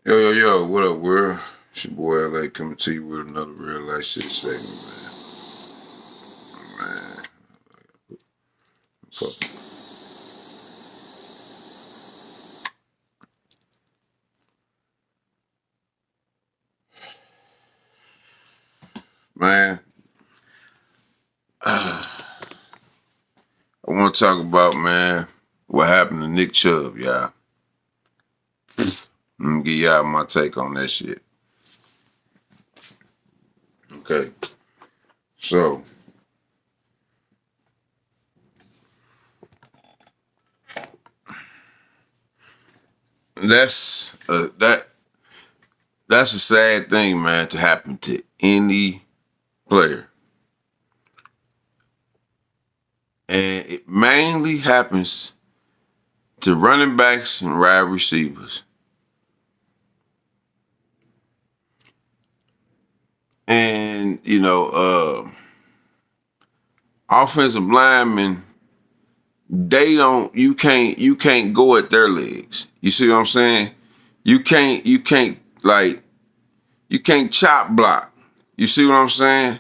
Yo, yo, yo, what up, world? It's your boy LA coming to you with another real life shit segment, man. Fuck. Man, I want to talk about, man, what happened to Nick Chubb, y'all. Let me give y'all my take on that shit. Okay, so that's that's a sad thing, man, to happen to any player. And it mainly happens to running backs and wide receivers. And, offensive linemen, you can't go at their legs. You see what I'm saying? You can't chop block. You see what I'm saying?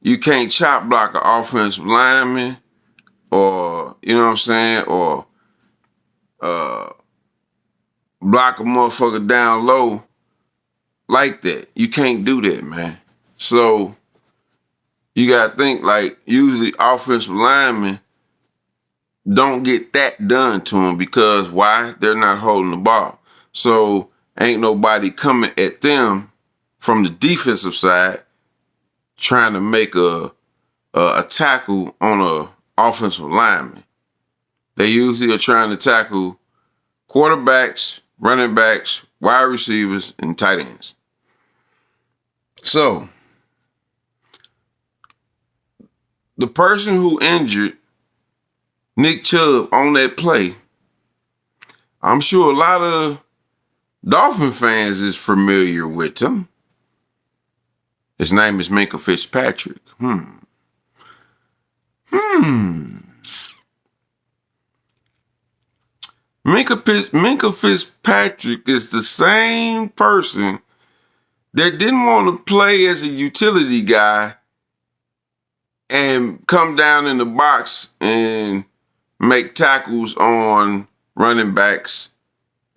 You can't chop block an offensive lineman, or, you know what I'm saying, or block a motherfucker down low like that. You can't do that, man. So you gotta think, like, usually offensive linemen don't get that done to them because why? They're not holding the ball. So ain't nobody coming at them from the defensive side trying to make a tackle on a offensive lineman. They usually are trying to tackle quarterbacks, running backs, wide receivers, and tight ends. So the person who injured Nick Chubb on that play, I'm sure a lot of Dolphin fans is familiar with him. His name is Minkah Fitzpatrick. Minkah Fitzpatrick is the same person that didn't want to play as a utility guy and come down in the box and make tackles on running backs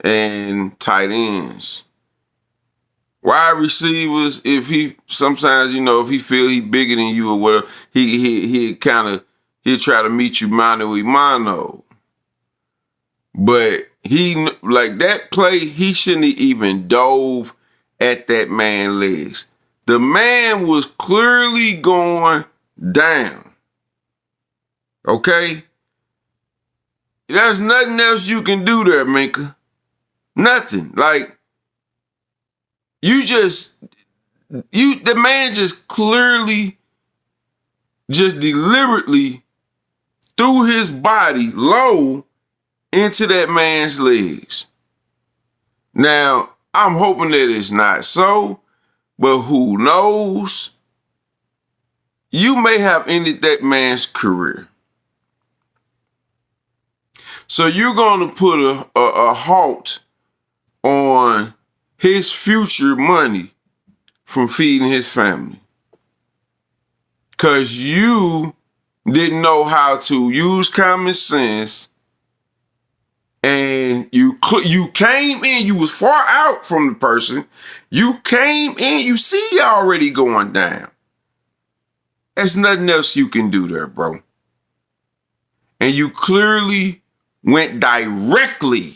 and tight ends. Wide receivers, if he feel he bigger than you or whatever, he'll try to meet you mano a mano. But that play, he shouldn't have even dove at that man's legs. The man was clearly going down. Okay? There's nothing else you can do there, Minkah. Nothing. Like, the man just clearly, just deliberately threw his body low into that man's legs. Now, I'm hoping that it's not so, but who knows? You may have ended that man's career. So you're going to put a halt on his future money from feeding his family. Because you didn't know how to use common sense, and you came in, you was far out from the person. You came in, you see you already going down. There's nothing else you can do there, bro. And you clearly went directly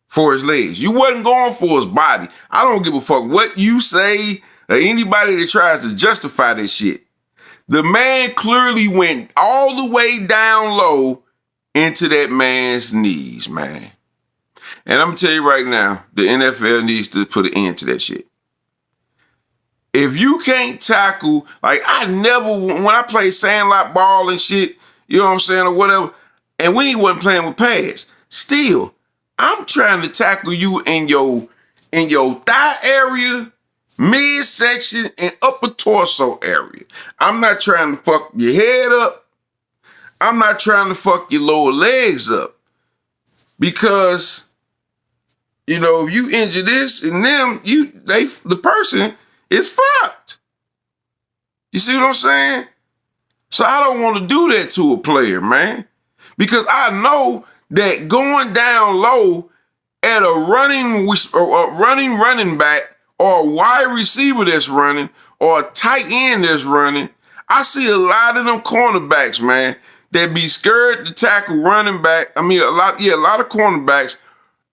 for his legs. You wasn't going for his body. I don't give a fuck what you say or anybody that tries to justify this shit. The man clearly went all the way down low into that man's knees, man. And I'm gonna tell you right now, the NFL needs to put an end to that shit. If you can't tackle, like, when I play sandlot ball and shit, you know what I'm saying, or whatever, and we wasn't playing with pads, still, I'm trying to tackle you in your thigh area, midsection, and upper torso area. I'm not trying to fuck your head up. I'm not trying to fuck your lower legs up. Because You know, if you injure this and them, the person is fucked. You see what I'm saying? So I don't want to do that to a player, man. Because I know that going down low at a running back or a wide receiver that's running or a tight end that's running, I see a lot of them cornerbacks, man, that be scared to tackle running back. I mean, a lot of cornerbacks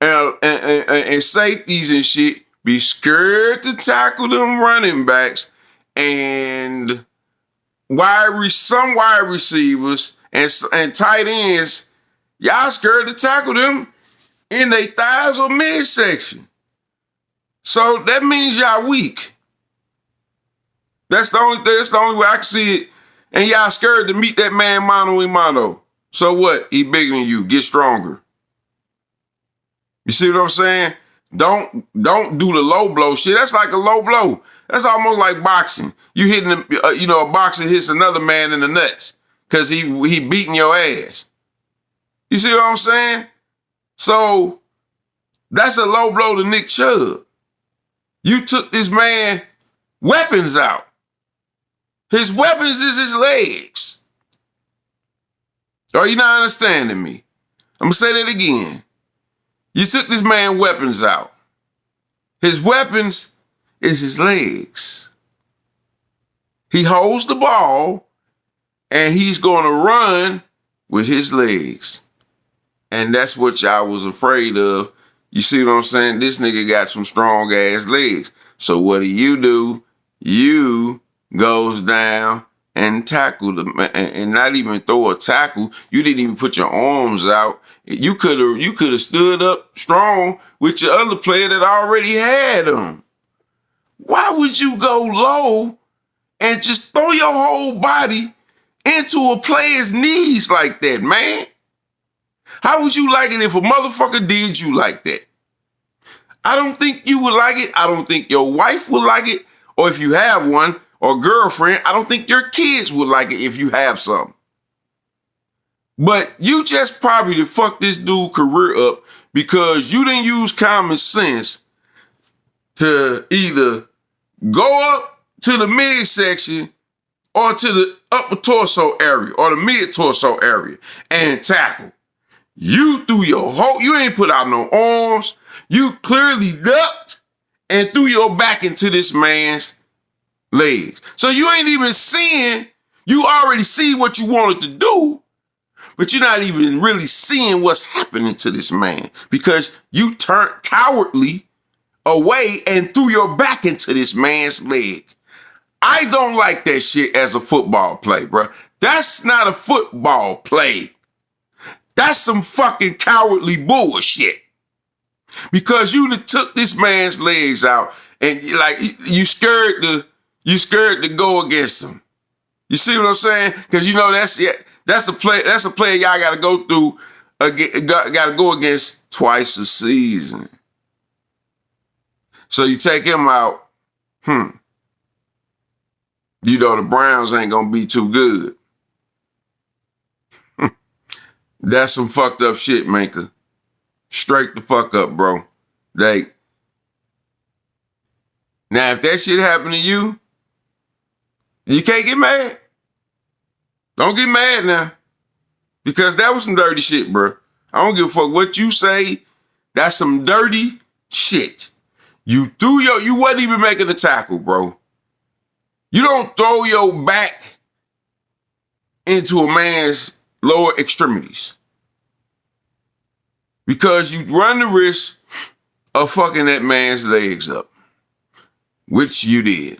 and safeties and shit be scared to tackle them running backs and some wide receivers and tight ends. Y'all scared to tackle them in their thighs or midsection. So that means y'all weak. That's the only way I can see it. And y'all scared to meet that man mano a mano. So what? He bigger than you. Get stronger. You see what I'm saying? Don't do the low blow shit. That's like a low blow. That's almost like boxing. You hitting, a boxer hits another man in the nuts because he beating your ass. You see what I'm saying? So that's a low blow to Nick Chubb. You took this man weapons out. His weapons is his legs. Are you not understanding me? I'm going to say that again. You took this man weapons out. His weapons is his legs. He holds the ball and he's going to run with his legs. And that's what y'all was afraid of. You see what I'm saying? This nigga got some strong ass legs. So what do? You goes down and tackle them and not even throw a tackle. You didn't even put your arms out. You could have stood up strong with your other player that already had them. Why would you go low and just throw your whole body into a player's knees like that, man? How would you like it if a motherfucker did you like that? I don't think you would like it. I don't think your wife would like it. Or if you have one or girlfriend, I don't think your kids would like it if you have some. But you just probably to fuck this dude's career up because you didn't use common sense to either go up to the midsection or to the upper torso area or the mid torso area and tackle. You you ain't put out no arms. You clearly ducked and threw your back into this man's legs. So you ain't even seeing, you already see what you wanted to do, but you're not even really seeing what's happening to this man because you turned cowardly away and threw your back into this man's leg. I don't like that shit as a football play, bro. That's not a football play. That's some fucking cowardly bullshit. Because you took this man's legs out and you scared to go against him. You see what I'm saying? Because you know that's a play y'all got to go through. Got to go against twice a season. So you take him out. You know the Browns ain't gonna be too good. That's some fucked up shit, maker. Straight the fuck up, bro. Now, if that shit happened to you, you can't get mad. Don't get mad now. Because that was some dirty shit, bro. I don't give a fuck what you say. That's some dirty shit. You wasn't even making a tackle, bro. You don't throw your back into a man's lower extremities. Because you run the risk of fucking that man's legs up. Which you did.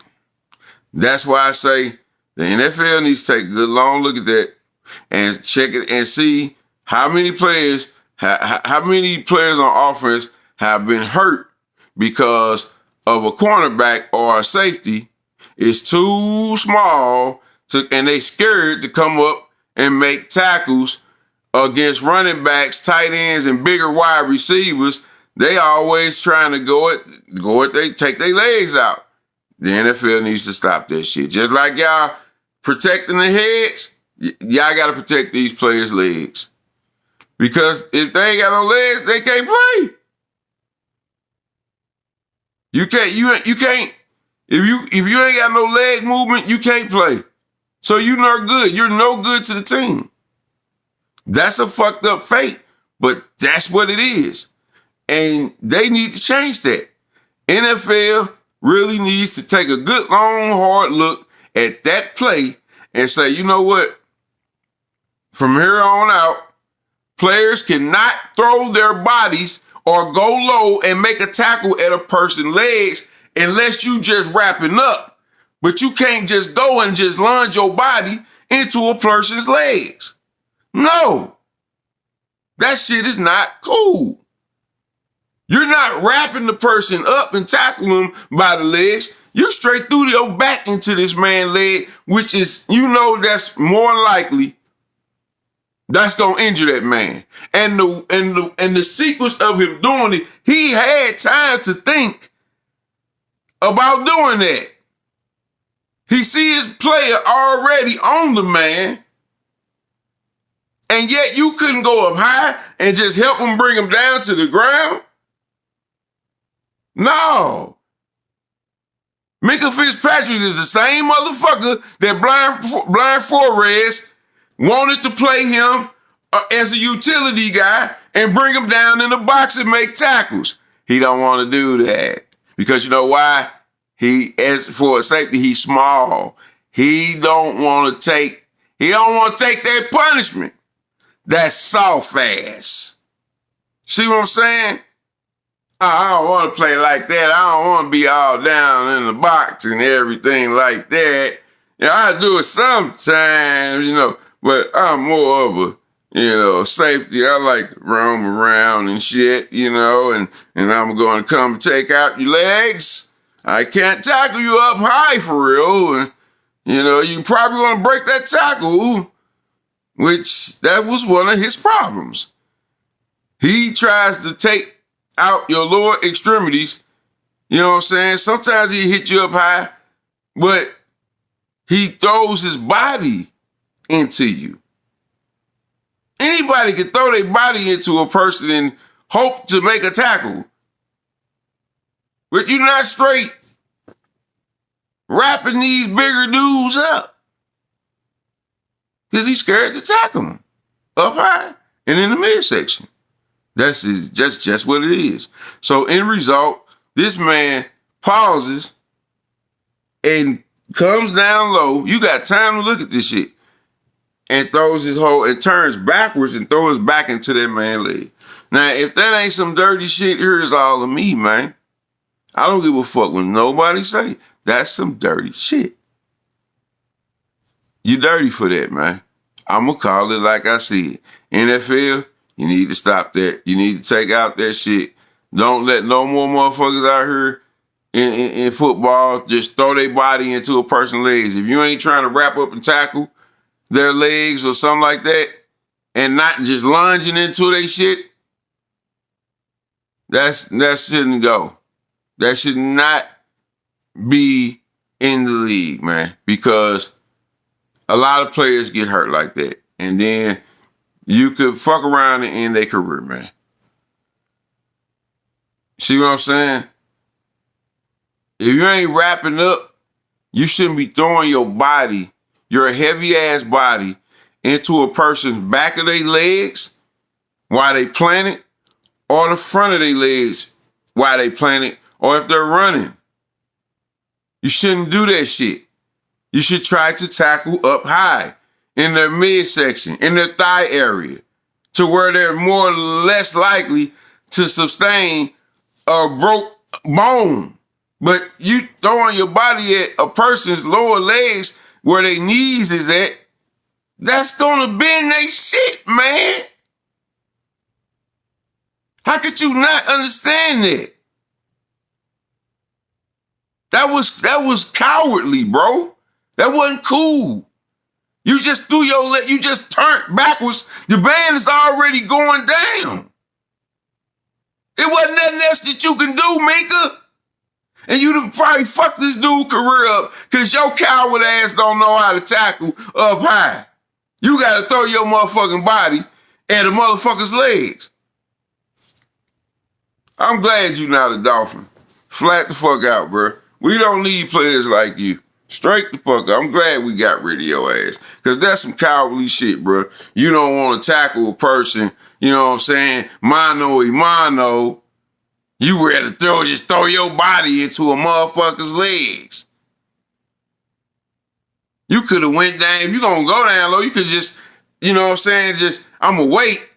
That's why I say the NFL needs to take a good long look at that and check it and see how many players on offense have been hurt because of a cornerback or a safety is too small and they scared to come up and make tackles against running backs, tight ends, and bigger wide receivers. They always trying to they take their legs out. The NFL needs to stop that shit. Just like y'all protecting the heads, y'all got to protect these players' legs. Because if they ain't got no legs, they can't play. You can't, if you ain't got no leg movement, you can't play. So you're not good. You're no good to the team. That's a fucked up fate, but that's what it is. And they need to change that. NFL really needs to take a good, long, hard look at that play and say, you know what? From here on out, players cannot throw their bodies or go low and make a tackle at a person's legs unless you just wrapping up. But you can't just go and just lunge your body into a person's legs. No. That shit is not cool. You're not wrapping the person up and tackling them by the legs. You're straight through your back into this man's leg, which is, that's more likely that's gonna injure that man. And the sequence of him doing it, he had time to think about doing that. He see his player already on the man, and yet you couldn't go up high and just help him bring him down to the ground? No. Minka Fitzpatrick is the same motherfucker that Brian Flores wanted to play him as a utility guy and bring him down in the box and make tackles. He don't want to do that because you know why? As for a safety, he's small. He don't want to take that punishment. That's soft ass. See what I'm saying? I don't want to play like that. I don't want to be all down in the box and everything like that. I do it sometimes, but I'm more of a, safety. I like to roam around and shit, and I'm going to come take out your legs. I can't tackle you up high for real. And, you probably going to break that tackle, which that was one of his problems. He tries to take out your lower extremities. You know what I'm saying? Sometimes he hit you up high, but he throws his body into you. Anybody can throw their body into a person and hope to make a tackle. But you're not straight wrapping these bigger dudes up because he's scared to tackle them up high and in the midsection. That's just what it is. So in result, this man pauses and comes down low. You got time to look at this shit. And throws his whole, and turns backwards and throws back into that man's leg. Now, if that ain't some dirty shit, here's all of me, man. I don't give a fuck what nobody say. That's some dirty shit. You dirty for that, man. I'm going to call it like I said. NFL, you need to stop that. You need to take out that shit. Don't let no more motherfuckers out here in football just throw their body into a person's legs. If you ain't trying to wrap up and tackle their legs or something like that and not just lunging into their shit, that shouldn't go. That should not be in the league, man, because a lot of players get hurt like that. And then you could fuck around and end their career, man. See what I'm saying? If you ain't wrapping up, you shouldn't be throwing your body, your heavy-ass body, into a person's back of their legs while they planted, or the front of their legs while they planted, or if they're running. You shouldn't do that shit. You should try to tackle up high in their midsection, in their thigh area, to where they're more or less likely to sustain a broke bone. But you throwing your body at a person's lower legs where their knees is at, that's gonna bend their shit, man. How could you not understand that? That was cowardly, bro. That wasn't cool. You just threw your leg, you just turned backwards. The band is already going down. It wasn't nothing else that you can do, Minka. And you probably fucked this dude's career up because your coward ass don't know how to tackle up high. You got to throw your motherfucking body at a motherfucker's legs. I'm glad you're not a Dolphin Flat the fuck out, bro. We don't need players like you. Straight the fuck up. I'm glad we got rid of your ass. Because that's some cowardly shit, bro. You don't want to tackle a person, you know what I'm saying, mano a mano. You ready to just throw your body into a motherfucker's legs. You could have went down. If you going to go down low, you could just, you know what I'm saying, just, I'm going to wait.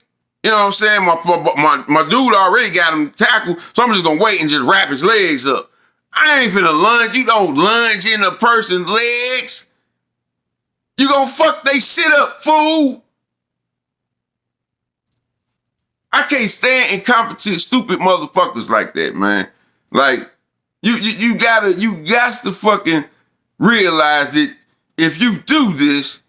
You know what I'm saying? My dude already got him tackled, so I'm just going to wait and just wrap his legs up. I ain't finna lunge. You don't lunge in a person's legs. You gonna fuck they shit up, fool. I can't stand incompetent, stupid motherfuckers like that, man. Like, you got to fucking realize that if you do this,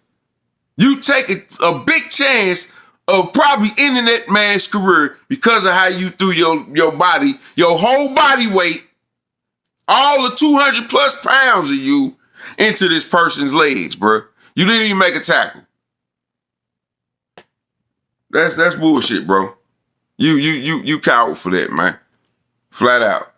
you take a big chance of probably ending that man's career because of how you threw your body, your whole body weight, all the 200 plus pounds of you into this person's legs, bro. You didn't even make a tackle. That's bullshit, bro. You coward for that, man. Flat out.